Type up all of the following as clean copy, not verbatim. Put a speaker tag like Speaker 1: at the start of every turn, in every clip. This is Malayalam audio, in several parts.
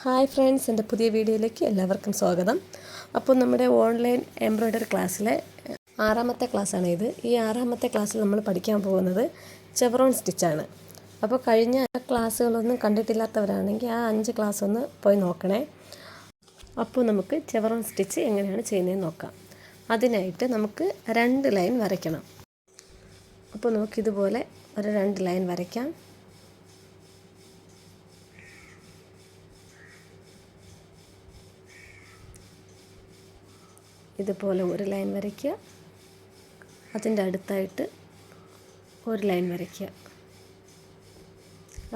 Speaker 1: ഹായ് ഫ്രണ്ട്സ്, എൻ്റെ പുതിയ വീഡിയോയിലേക്ക് എല്ലാവർക്കും സ്വാഗതം. അപ്പോൾ നമ്മുടെ ഓൺലൈൻ എംബ്രോയ്ഡറി ക്ലാസ്സിലെ 6ാമത്തെ ക്ലാസ്സാണ് ഇത്. ഈ 6ാമത്തെ ക്ലാസ്സിൽ നമ്മൾ പഠിക്കാൻ പോകുന്നത് ചെവറോൺ സ്റ്റിച്ചാണ്. അപ്പോൾ കഴിഞ്ഞ ക്ലാസ്സുകളൊന്നും കണ്ടിട്ടില്ലാത്തവരാണെങ്കിൽ ആ 5 ക്ലാസ് ഒന്ന് പോയി നോക്കണേ. അപ്പോൾ നമുക്ക് ചെവറോൺ സ്റ്റിച്ച് എങ്ങനെയാണ് ചെയ്യുന്നതെന്ന് നോക്കാം. അതിനായിട്ട് നമുക്ക് 2 ലൈൻ വരയ്ക്കണം. അപ്പോൾ നമുക്കിതുപോലെ ഒരു 2 ലൈൻ വരയ്ക്കാം. ഇതുപോലെ ഒരു ലൈൻ വരയ്ക്കുക, അതിൻ്റെ അടുത്തായിട്ട് ഒരു ലൈൻ വരയ്ക്കുക.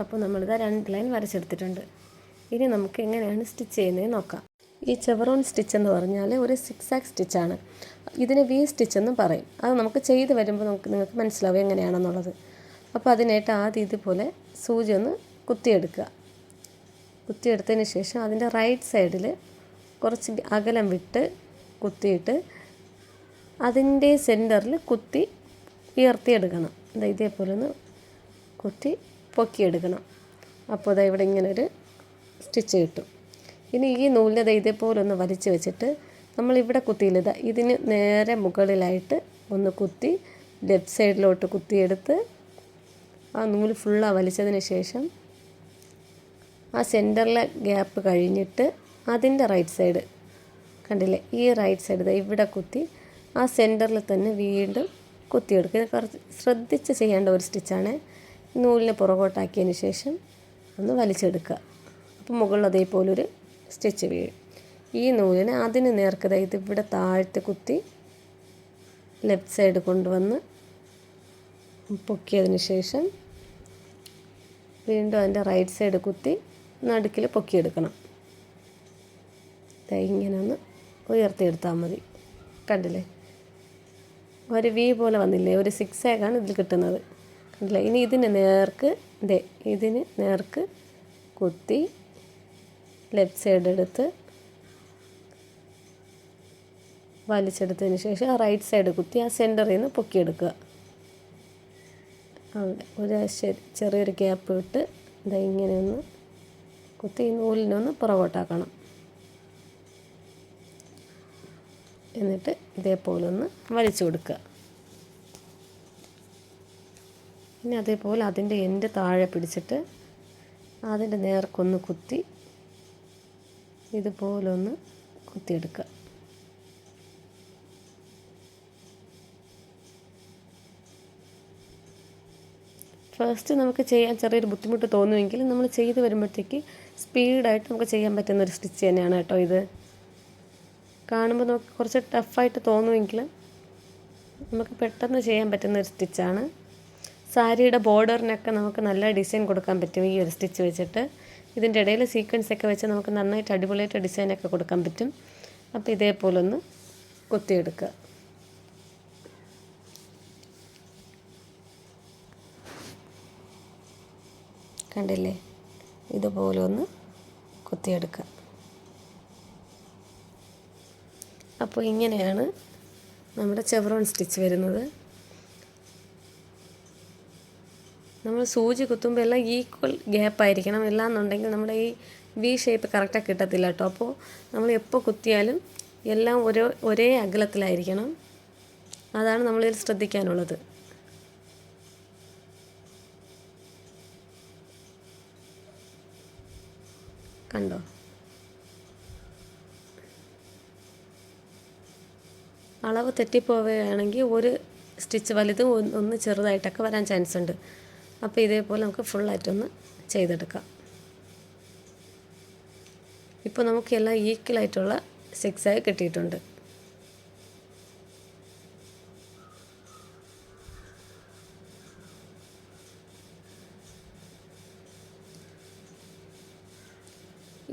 Speaker 1: അപ്പോൾ നമ്മളിത് 2 ലൈൻ വരച്ചെടുത്തിട്ടുണ്ട്. ഇനി നമുക്ക് എങ്ങനെയാണ് സ്റ്റിച്ച് ചെയ്യുന്നത് നോക്കാം. ഈ ചെവറോൺ സ്റ്റിച്ച് എന്ന് പറഞ്ഞാൽ ഒരു സിക്സാക് സ്റ്റിച്ചാണ്. ഇതിന് വി സ്റ്റിച്ച് എന്നും പറയും. അത് നമുക്ക് ചെയ്ത് വരുമ്പോൾ നിങ്ങൾക്ക് മനസ്സിലാവും എങ്ങനെയാണെന്നുള്ളത്. അപ്പോൾ അതിനായിട്ട് ആദ്യം ഇതുപോലെ സൂചി ഒന്ന് കുത്തിയെടുക്കുക. കുത്തിയെടുത്തതിന് ശേഷം അതിൻ്റെ റൈറ്റ് സൈഡിൽ കുറച്ച് അകലം വിട്ട് കുത്തിയിട്ട് അതിൻ്റെ സെൻറ്ററിൽ കുത്തി ഉയർത്തിയെടുക്കണം. ഇതേപോലെ ഒന്ന് കുത്തി പൊക്കിയെടുക്കണം. അപ്പോൾ അതാ ഇവിടെ ഇങ്ങനൊരു സ്റ്റിച്ച് കിട്ടും. ഇനി ഈ നൂലിനെ ഇതേപോലെ ഒന്ന് വലിച്ച് വെച്ചിട്ട് നമ്മളിവിടെ കുത്തിയില്ല, ഇതിന് നേരെ മുകളിലായിട്ട് ഒന്ന് കുത്തി ലെഫ്റ്റ് സൈഡിലോട്ട് കുത്തിയെടുത്ത് ആ നൂല് ഫുള്ളാണ് വലിച്ചതിന് ശേഷം ആ സെൻറ്ററിലെ ഗ്യാപ്പ് കഴിഞ്ഞിട്ട് അതിൻ്റെ റൈറ്റ് സൈഡ് കണ്ടില്ലേ, ഈ റൈറ്റ് സൈഡ് ഇവിടെ കുത്തി ആ സെൻറ്ററിൽ തന്നെ വീണ്ടും കുത്തിയെടുക്കുക. ഇത് കുറച്ച് ശ്രദ്ധിച്ച് ചെയ്യേണ്ട ഒരു സ്റ്റിച്ചാണ്. നൂലിനെ പുറകോട്ടാക്കിയതിന് ശേഷം ഒന്ന് വലിച്ചെടുക്കുക. അപ്പോൾ മുകളിൽ അതേപോലൊരു സ്റ്റിച്ച് വീഴും. ഈ നൂലിനെ അതിന് നേർക്കത ഇതിവിടെ താഴ്ത്ത് കുത്തി ലെഫ്റ്റ് സൈഡ് കൊണ്ടുവന്ന് പൊക്കിയതിന് ശേഷം വീണ്ടും അതിൻ്റെ റൈറ്റ് സൈഡ് കുത്തി നടുക്കിൽ പൊക്കിയെടുക്കണം. ഇങ്ങനെ ഒന്ന് ഉയർത്തിയെടുത്താൽ മതി. കണ്ടില്ലേ, ഒരു വി പോലെ വന്നില്ലേ, ഒരു സിക്സാക്കാണ് ഇതിൽ കിട്ടുന്നത്. കണ്ടില്ലേ, ഇനി ഇതിന് നേർക്ക് കുത്തി ലെഫ്റ്റ് സൈഡ് എടുത്ത് വലിച്ചെടുത്തതിന് ശേഷം ആ റൈറ്റ് സൈഡ് കുത്തി ആ സെൻറ്ററിൽ നിന്ന് പൊക്കിയെടുക്കുക. ഒരു ചെറിയൊരു ഗ്യാപ്പ് ഇട്ട് ഇങ്ങനെ ഒന്ന് കുത്തി ഈ നൂലിനൊന്ന് പുറകോട്ടാക്കണം. എന്നിട്ട് ഇതേപോലെ ഒന്ന് വലിച്ചു കൊടുക്കുക. പിന്നെ അതേപോലെ അതിൻ്റെ എൻഡ് താഴെ പിടിച്ചിട്ട് അതിൻ്റെ നേർക്കൊന്ന് കുത്തി ഇതുപോലെ ഒന്ന് കുത്തിയെടുക്കുക. ഫസ്റ്റ് നമുക്ക് ചെയ്യാൻ ചെറിയൊരു ബുദ്ധിമുട്ട് തോന്നുമെങ്കിലും നമ്മൾ ചെയ്ത് വരുമ്പോഴത്തേക്ക് സ്പീഡായിട്ട് നമുക്ക് ചെയ്യാൻ പറ്റുന്നൊരു സ്റ്റിച്ച് തന്നെയാണ് കേട്ടോ ഇത്. കാണുമ്പോൾ നമുക്ക് കുറച്ച് ടഫായിട്ട് തോന്നുമെങ്കിലും നമുക്ക് പെട്ടെന്ന് ചെയ്യാൻ പറ്റുന്ന ഒരു സ്റ്റിച്ചാണ്. സാരിയുടെ ബോർഡറിനൊക്കെ നമുക്ക് നല്ല ഡിസൈൻ കൊടുക്കാൻ പറ്റും ഈ ഒരു സ്റ്റിച്ച് വെച്ചിട്ട്. ഇതിൻ്റെ ഇടയിൽ സീക്വൻസ് ഒക്കെ വെച്ച് നമുക്ക് നന്നായിട്ട് അടിപൊളിയായിട്ട് ഡിസൈനൊക്കെ കൊടുക്കാൻ പറ്റും. അപ്പോൾ ഇതേപോലെ ഒന്ന് കുത്തിയെടുക്കുക. കണ്ടില്ലേ, ഇതുപോലെ ഒന്ന് കുത്തിയെടുക്കുക. അപ്പോൾ ഇങ്ങനെയാണ് നമ്മുടെ ചെവറോൺ സ്റ്റിച്ച് വരുന്നത്. നമ്മൾ സൂചി കുത്തുമ്പോൾ എല്ലാം ഈക്വൽ ഗ്യാപ്പായിരിക്കണം. എന്നുണ്ടെങ്കിൽ നമ്മുടെ ഈ വി ഷേപ്പ് കറക്റ്റായി കിട്ടത്തില്ല കേട്ടോ. അപ്പോൾ നമ്മൾ എപ്പോൾ കുത്തിയാലും എല്ലാം ഒരേ അകലത്തിലായിരിക്കണം. അതാണ് നമ്മളിൽ ശ്രദ്ധിക്കാനുള്ളത്. കണ്ടോ, അളവ് തെറ്റിപ്പോവുകയാണെങ്കിൽ ഒരു സ്റ്റിച്ച് വലുതും ഒന്ന് ചെറുതായിട്ടൊക്കെ വരാൻ ചാൻസ് ഉണ്ട്. അപ്പോൾ ഇതേപോലെ നമുക്ക് ഫുള്ളായിട്ടൊന്ന് ചെയ്തെടുക്കാം. ഇപ്പോൾ നമുക്ക് എല്ലാം ഈക്വലായിട്ടുള്ള സിക്സായി കിട്ടിയിട്ടുണ്ട്.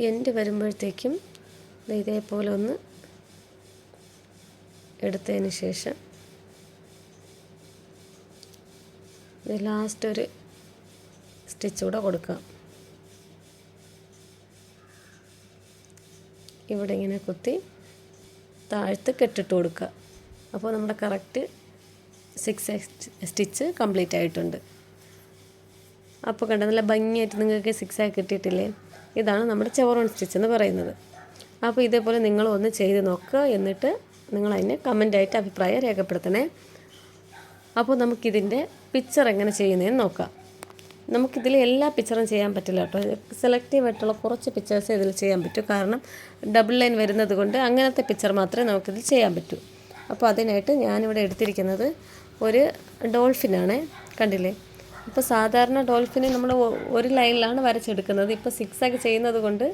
Speaker 1: എൻഡ് വരുമ്പോഴത്തേക്കും ഇതേപോലെ ഒന്ന് എടുത്തതിന് ശേഷം ലാസ്റ്റ് ഒരു സ്റ്റിച്ച് കൂടെ കൊടുക്കാം. ഇവിടെ ഇങ്ങനെ കുത്തി താഴ്ത്ത് കെട്ടിട്ട് കൊടുക്കുക. അപ്പോൾ നമ്മുടെ കറക്റ്റ് 6 സ്റ്റിച്ച് കംപ്ലീറ്റ് ആയിട്ടുണ്ട്. അപ്പോൾ കണ്ട നല്ല ഭംഗിയായിട്ട് നിങ്ങൾക്ക് 6 കിട്ടിയിട്ടില്ലേ. ഇതാണ് നമ്മുടെ ചെവറോൺ സ്റ്റിച്ച് എന്ന് പറയുന്നത്. അപ്പോൾ ഇതേപോലെ നിങ്ങളൊന്ന് ചെയ്ത് നോക്കുക. എന്നിട്ട് നിങ്ങളതിനെ കമൻ്റായിട്ട് അഭിപ്രായം രേഖപ്പെടുത്തണേ. അപ്പോൾ നമുക്കിതിൻ്റെ പിക്ചർ എങ്ങനെ ചെയ്യുന്നതെന്ന് നോക്കാം. നമുക്കിതിൽ എല്ലാ പിക്ചറും ചെയ്യാൻ പറ്റില്ല കേട്ടോ. സെലക്റ്റീവായിട്ടുള്ള കുറച്ച് പിക്ചേഴ്സ് ഇതിൽ ചെയ്യാൻ പറ്റൂ. കാരണം ഡബിൾ ലൈൻ വരുന്നത് കൊണ്ട് അങ്ങനത്തെ പിക്ചർ മാത്രമേ നമുക്കിതിൽ ചെയ്യാൻ പറ്റൂ. അപ്പോൾ അതിനായിട്ട് ഞാനിവിടെ എടുത്തിരിക്കുന്നത് ഒരു ഡോൾഫിനാണ്. കണ്ടില്ലേ? ഇപ്പോൾ സാധാരണ ഡോൾഫിനെ നമ്മൾ ഒരു ലൈനിലാണ് വരച്ചെടുക്കുന്നത്. ഇപ്പോൾ സിക്സാഗ് ചെയ്യുന്നത് കൊണ്ട്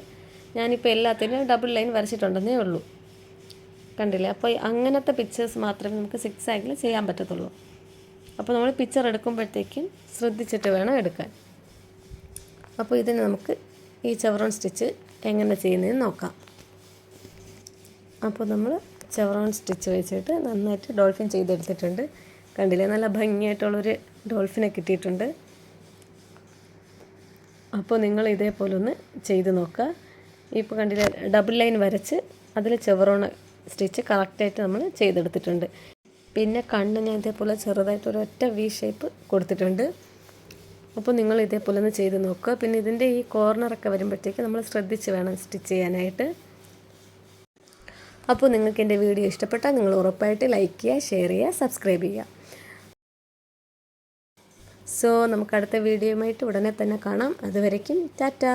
Speaker 1: ഞാനിപ്പോൾ എല്ലാത്തിനും ഡബിൾ ലൈൻ വരച്ചിട്ടുണ്ടെന്നേ ഉള്ളൂ. കണ്ടില്ലേ? അപ്പോൾ അങ്ങനത്തെ പിക്ചേഴ്സ് മാത്രമേ നമുക്ക് സിക്സാഗിൽ ചെയ്യാൻ പറ്റത്തുള്ളൂ. അപ്പോൾ നമ്മൾ പിക്ചർ എടുക്കുമ്പോഴത്തേക്കും ശ്രദ്ധിച്ചിട്ട് വേണം എടുക്കാൻ. അപ്പോൾ ഇതിന് നമുക്ക് ഈ ചെവറോൺ സ്റ്റിച്ച് എങ്ങനെ ചെയ്യുന്നതെന്ന് നോക്കാം. അപ്പോൾ നമ്മൾ ചെവറോൺ സ്റ്റിച്ച് വെച്ചിട്ട് നന്നായിട്ട് ഡോൾഫിൻ ചെയ്തെടുത്തിട്ടുണ്ട്. കണ്ടില്ലേ? നല്ല ഭംഗിയായിട്ടുള്ളൊരു ഡോൾഫിനെ കിട്ടിയിട്ടുണ്ട്. അപ്പോൾ നിങ്ങൾ ഇതേപോലെ ഒന്ന് ചെയ്ത് നോക്കുക. ഇപ്പോൾ കണ്ടില്ലേ? ഡബിൾ ലൈൻ വരച്ച് അതിൽ ചെവറോൺ സ്റ്റിച്ച് കറക്റ്റായിട്ട് നമ്മൾ ചെയ്തെടുത്തിട്ടുണ്ട്. പിന്നെ കണ്ണ് ഞാൻ ഇതേപോലെ ചെറുതായിട്ടൊരു ഒറ്റ വി ഷേപ്പ് കൊടുത്തിട്ടുണ്ട്. അപ്പോൾ നിങ്ങൾ ഇതേപോലെ ഒന്ന് ചെയ്ത് നോക്കുക. പിന്നെ ഇതിൻ്റെ ഈ കോർണറൊക്കെ വരുമ്പോഴത്തേക്ക് നമ്മൾ ശ്രദ്ധിച്ച് വേണം സ്റ്റിച്ച് ചെയ്യാനായിട്ട്. അപ്പോൾ നിങ്ങൾക്ക് എൻ്റെ വീഡിയോ ഇഷ്ടപ്പെട്ടാൽ നിങ്ങൾ ഉറപ്പായിട്ട് ലൈക്ക് ചെയ്യുക, ഷെയർ ചെയ്യുക, സബ്സ്ക്രൈബ് ചെയ്യുക. സോ നമുക്ക് അടുത്ത വീഡിയോയുമായിട്ട് ഉടനെ തന്നെ കാണാം. അതുവരയ്ക്കും ടാറ്റാ.